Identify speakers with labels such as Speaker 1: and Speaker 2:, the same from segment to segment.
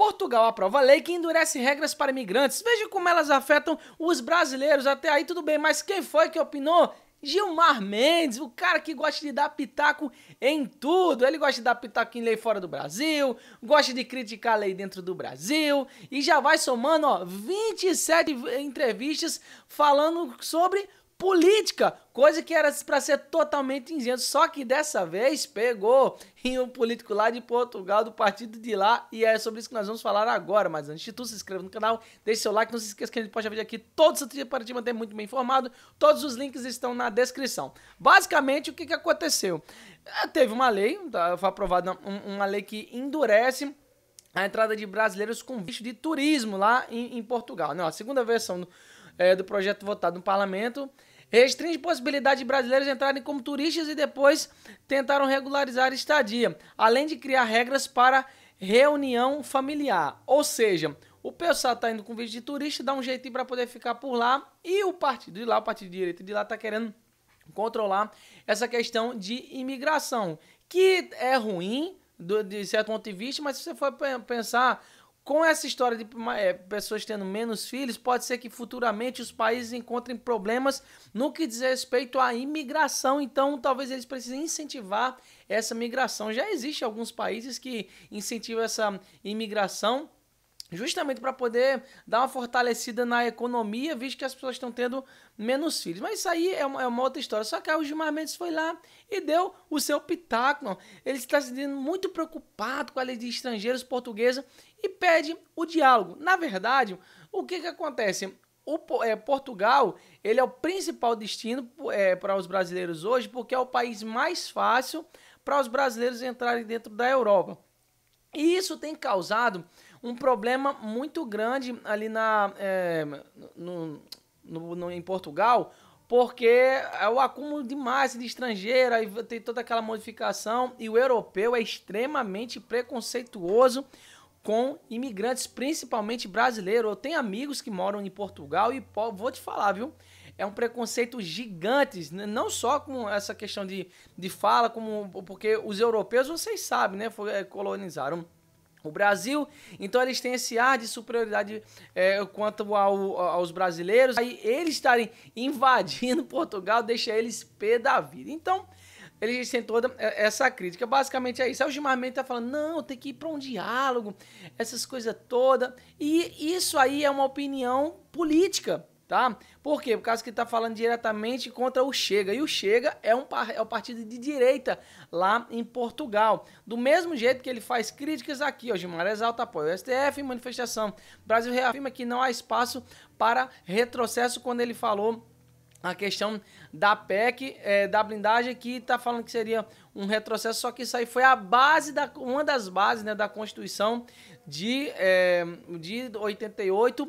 Speaker 1: Portugal aprova lei que endurece regras para imigrantes. Veja como elas afetam os brasileiros. Até aí tudo bem, mas quem foi que opinou? Gilmar Mendes, o cara que gosta de dar pitaco em tudo. Ele gosta de dar pitaco em lei fora do Brasil, gosta de criticar a lei dentro do Brasil e já vai somando, ó, 27 entrevistas falando sobre política, coisa que era para ser totalmente isento, só que dessa vez pegou em um político lá de Portugal, do partido de lá, e é sobre isso que nós vamos falar agora. Mas antes de tudo, se inscreva no canal, deixe seu like, não se esqueça que a gente posta vídeo aqui todo esse dia para te manter muito bem informado. Todos os links estão na descrição. Basicamente, o que aconteceu? Teve uma lei, foi aprovada uma lei que endurece a entrada de brasileiros com visto de turismo lá em Portugal, né? A segunda versão do projeto votado no parlamento restringe a possibilidade de brasileiros entrarem como turistas e depois tentaram regularizar a estadia, além de criar regras para reunião familiar. Ou seja, o pessoal está indo com visto de turista, dá um jeitinho para poder ficar por lá, e o partido de lá, o partido de direita de lá, está querendo controlar essa questão de imigração, que é ruim de certo ponto de vista, mas se você for pensar, com essa história de pessoas tendo menos filhos, pode ser que futuramente os países encontrem problemas no que diz respeito à imigração. Então, talvez eles precisem incentivar essa migração. Já existem alguns países que incentivam essa imigração justamente para poder dar uma fortalecida na economia, visto que as pessoas estão tendo menos filhos. Mas isso aí é uma outra história. Só que aí o Gilmar Mendes foi lá e deu o seu pitaco. Não. Ele está se sentindo muito preocupado com a lei de estrangeiros portuguesa e pede o diálogo. Na verdade, o que acontece? Portugal, ele é o principal destino para os brasileiros hoje, porque é o país mais fácil para os brasileiros entrarem dentro da Europa. E isso tem causado um problema muito grande ali em Portugal, porque é o acúmulo de massa de estrangeiro, aí tem toda aquela modificação, e o europeu é extremamente preconceituoso com imigrantes, principalmente brasileiros. Eu tenho amigos que moram em Portugal e vou te falar, viu? É um preconceito gigante, não só com essa questão de fala, porque os europeus, vocês sabem, né, colonizaram o Brasil, então eles têm esse ar de superioridade quanto aos brasileiros. Aí eles estarem invadindo Portugal deixa eles pé da vida. Então, eles têm toda essa crítica. Basicamente é isso. Aí o Gilmar Mendes tá falando, não, tem que ir para um diálogo, essas coisas todas. E isso aí é uma opinião política, tá? Por quê? Por causa que ele tá falando diretamente contra o Chega. E o Chega é o partido de direita lá em Portugal. Do mesmo jeito que ele faz críticas aqui, ó, Gilmar exalta apoio ao STF em manifestação. O Brasil reafirma que não há espaço para retrocesso quando ele falou a questão da PEC, da blindagem, que está falando que seria um retrocesso, só que isso aí foi a base, uma das bases, né, da Constituição de 88,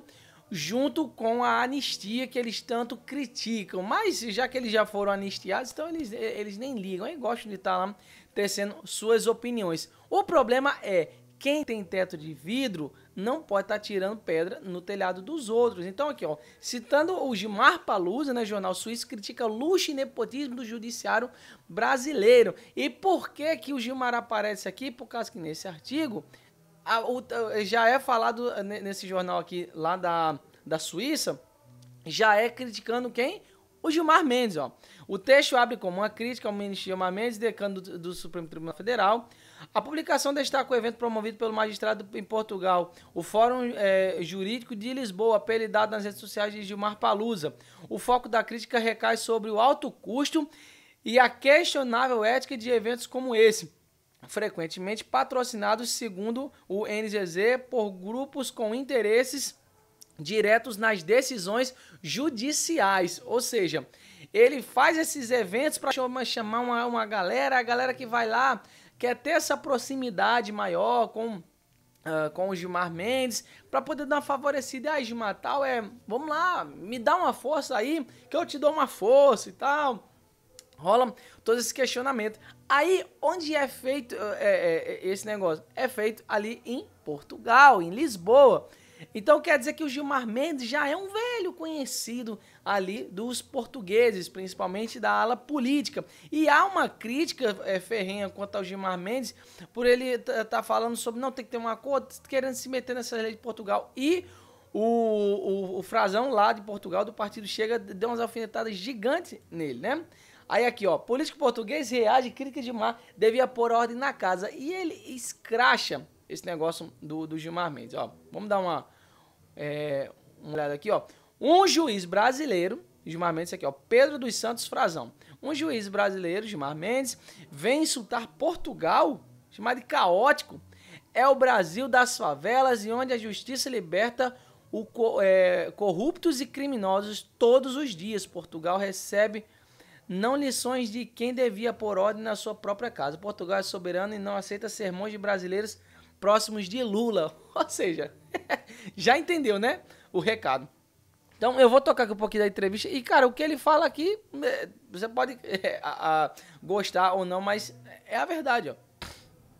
Speaker 1: junto com a anistia que eles tanto criticam. Mas já que eles já foram anistiados, então eles nem ligam, eles gostam de estar lá tecendo suas opiniões. O problema é, quem tem teto de vidro não pode estar tirando pedra no telhado dos outros. Então aqui, ó, citando o Gilmar Palusa, né, jornal suíço, critica luxo e nepotismo do judiciário brasileiro. E por que o Gilmar aparece aqui? Por causa que nesse artigo já é falado nesse jornal aqui lá da Suíça, já é criticando quem? O Gilmar Mendes, ó. O texto abre como uma crítica ao ministro Gilmar Mendes, decano do Supremo Tribunal Federal. A publicação destaca o evento promovido pelo magistrado em Portugal, o Fórum Jurídico de Lisboa, apelidado nas redes sociais de Gilmar Palusa. O foco da crítica recai sobre o alto custo e a questionável ética de eventos como esse, frequentemente patrocinados, segundo o NZZ, por grupos com interesses diretos nas decisões judiciais. Ou seja, ele faz esses eventos para chamar uma galera, a galera que vai lá quer ter essa proximidade maior com o Gilmar Mendes, para poder dar uma favorecida. Aí, Gilmar, tal, vamos lá, me dá uma força aí, que eu te dou uma força e tal. Rola todo esse questionamento. Aí, onde é feito esse negócio? É feito ali em Portugal, em Lisboa. Então quer dizer que o Gilmar Mendes já é um velho conhecido ali dos portugueses, principalmente da ala política. E há uma crítica ferrenha quanto ao Gilmar Mendes, por ele tá falando sobre não tem que ter um acordo, querendo se meter nessa lei de Portugal. E o Frazão lá de Portugal, do partido Chega, deu umas alfinetadas gigantes nele, né? Aí aqui, ó, político português reage, crítica de Gilmar, devia pôr ordem na casa. E ele escracha esse negócio do Gilmar Mendes, ó. Vamos dar uma olhada aqui, ó. Um juiz brasileiro, Gilmar Mendes, aqui, ó, Pedro dos Santos Frazão. Um juiz brasileiro, Gilmar Mendes, vem insultar Portugal, chamado de caótico. É o Brasil das favelas e onde a justiça liberta corruptos e criminosos todos os dias. Portugal recebe não lições de quem devia pôr ordem na sua própria casa. Portugal é soberano e não aceita sermões de brasileiros próximos de Lula. Ou seja, já entendeu, né? O recado. Então eu vou tocar aqui um pouquinho da entrevista. E, cara, o que ele fala aqui, você pode gostar ou não, mas é a verdade, ó.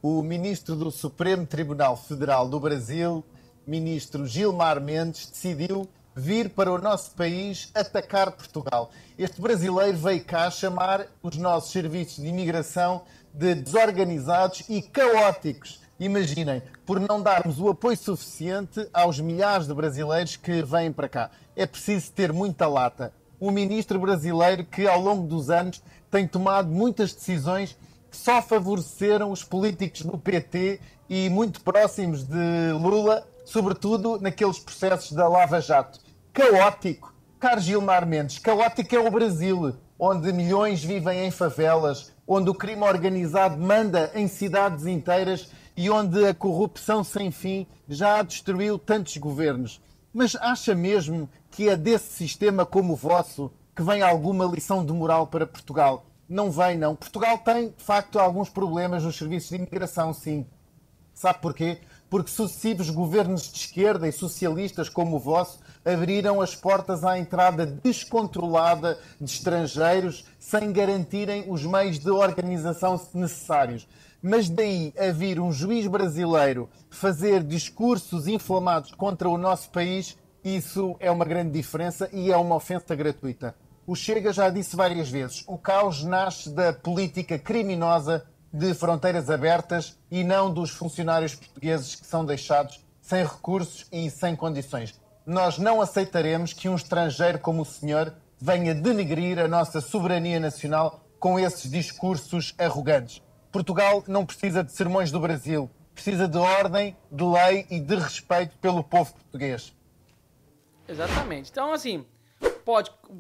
Speaker 2: O ministro do Supremo Tribunal Federal do Brasil, ministro Gilmar Mendes, decidiu vir para o nosso país atacar Portugal. Este brasileiro veio cá chamar os nossos serviços de imigração de desorganizados e caóticos. Imaginem, por não darmos o apoio suficiente aos milhares de brasileiros que vêm para cá. É preciso ter muita lata. Um ministro brasileiro que, ao longo dos anos, tem tomado muitas decisões que só favoreceram os políticos do PT e muito próximos de Lula, sobretudo naqueles processos da Lava Jato. Caótico. Caro Gilmar Mendes, caótico é o Brasil, onde milhões vivem em favelas, onde o crime organizado manda em cidades inteiras e onde a corrupção sem fim já destruiu tantos governos. Mas acha mesmo que é desse sistema como o vosso que vem alguma lição de moral para Portugal? Não vem, não. Portugal tem, de facto, alguns problemas nos serviços de imigração, sim. Sabe porquê? Porque sucessivos governos de esquerda e socialistas como o vosso abriram as portas à entrada descontrolada de estrangeiros sem garantirem os meios de organização necessários. Mas daí a vir um juiz brasileiro fazer discursos inflamados contra o nosso país, isso é uma grande diferença e é uma ofensa gratuita. O Chega já disse várias vezes, o caos nasce da política criminosa de fronteiras abertas e não dos funcionários portugueses que são deixados sem recursos e sem condições. Nós não aceitaremos que um estrangeiro como o senhor venha denegrir a nossa soberania nacional com esses discursos arrogantes. Portugal não precisa de sermões do Brasil, precisa de ordem, de lei e de respeito pelo povo português.
Speaker 1: Exatamente. Então, assim,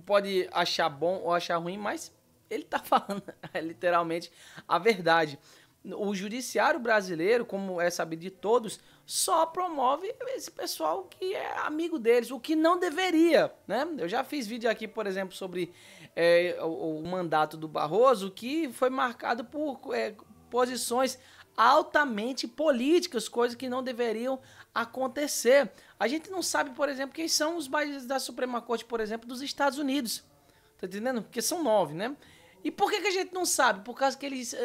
Speaker 1: pode achar bom ou achar ruim, mas ele tá falando literalmente a verdade. O judiciário brasileiro, como é sabido de todos, só promove esse pessoal que é amigo deles, o que não deveria, né? Eu já fiz vídeo aqui, por exemplo, sobre o mandato do Barroso, que foi marcado por posições altamente políticas, coisas que não deveriam acontecer. A gente não sabe, por exemplo, quem são os bases da Suprema Corte, por exemplo, dos Estados Unidos. Tá entendendo? Porque são 9, né? E por que a gente não sabe? Por causa que eles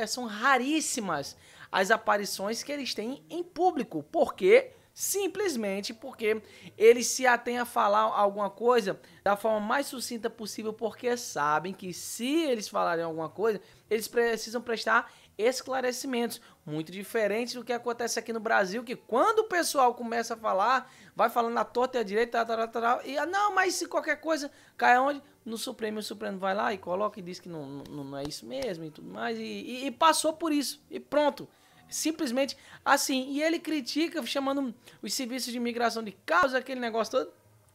Speaker 1: são raríssimas as aparições que eles têm em público. Por quê? Simplesmente porque eles se atêm a falar alguma coisa da forma mais sucinta possível, porque sabem que se eles falarem alguma coisa, eles precisam prestar esclarecimentos. Muito diferente do que acontece aqui no Brasil, que quando o pessoal começa a falar, vai falando à torta e à direita, e não, mas se qualquer coisa cai onde? No Supremo, o Supremo vai lá e coloca e diz que não é isso mesmo e tudo mais, e passou por isso, e pronto. Simplesmente assim. E ele critica, chamando os serviços de imigração de caos, aquele negócio todo,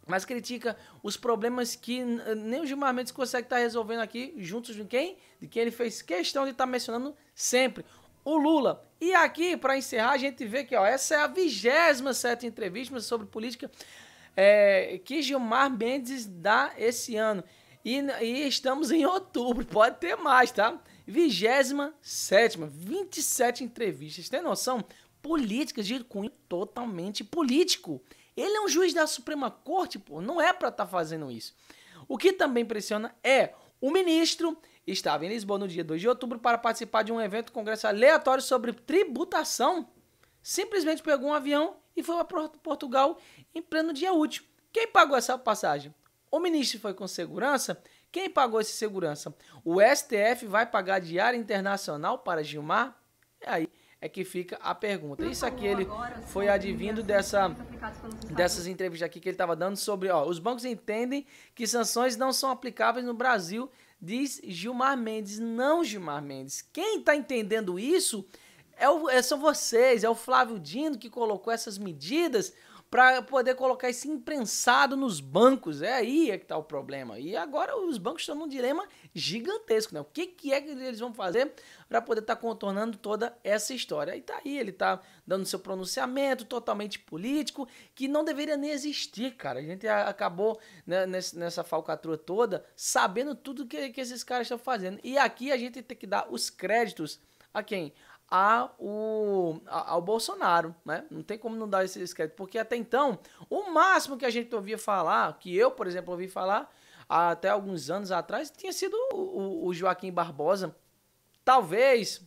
Speaker 1: mas critica os problemas que nem o Gilmar Mendes consegue estar resolvendo aqui, juntos de quem? De quem ele fez questão de estar mencionando sempre, o Lula. E aqui, para encerrar, a gente vê que essa é a 27ª entrevista sobre política que Gilmar Mendes dá esse ano. E estamos em outubro, pode ter mais, tá? 27ª, 27 entrevistas, tem noção? Políticas de cunho totalmente político. Ele é um juiz da Suprema Corte, pô, não é pra estar fazendo isso. O que também impressiona é o ministro estava em Lisboa no dia 2 de outubro para participar de um evento congresso aleatório sobre tributação. simplesmente pegou um avião e foi para Portugal em pleno dia útil. Quem pagou essa passagem? O ministro foi com segurança? Quem pagou essa segurança? O STF vai pagar diária internacional para Gilmar? E aí é que fica a pergunta. Isso aqui ele foi advindo dessas entrevistas aqui que ele estava dando sobre, os bancos entendem que sanções não são aplicáveis no Brasil, diz Gilmar Mendes. Não, Gilmar Mendes. Quem está entendendo isso são vocês, é o Flávio Dino que colocou essas medidas para poder colocar isso imprensado nos bancos. É aí que está o problema. E agora os bancos estão num dilema gigantesco, né? O que é que eles vão fazer para poder estar contornando toda essa história? Aí ele está dando seu pronunciamento totalmente político, que não deveria nem existir, cara. A gente acabou, né, nessa falcatrua toda sabendo tudo que esses caras estão fazendo. E aqui a gente tem que dar os créditos a quem? Ao Bolsonaro, né? Não tem como não dar esse crédito, porque até então, o máximo que a gente ouvia falar, que eu, por exemplo, ouvi falar até alguns anos atrás, tinha sido o Joaquim Barbosa. Talvez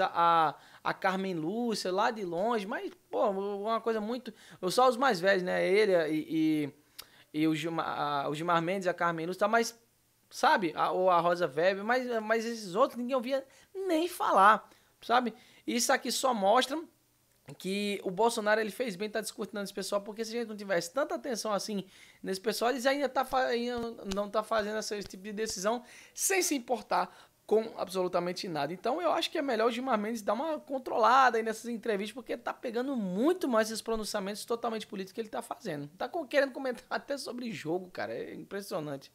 Speaker 1: a Carmen Lúcia, lá de longe, mas, pô, uma coisa muito... Só os mais velhos, né? Ele e o Gilmar Mendes, a Carmen Lúcia, mas, sabe? Ou a Rosa Weber, mas esses outros ninguém ouvia nem falar. Sabe? Isso aqui só mostra que o Bolsonaro ele fez bem estar descortinando esse pessoal, porque se a gente não tivesse tanta atenção assim nesse pessoal, eles ainda não tá fazendo esse tipo de decisão sem se importar com absolutamente nada. Então eu acho que é melhor o Gilmar Mendes dar uma controlada aí nessas entrevistas, porque tá pegando muito mais esses pronunciamentos totalmente políticos que ele tá fazendo. Tá querendo comentar até sobre jogo, cara. É impressionante.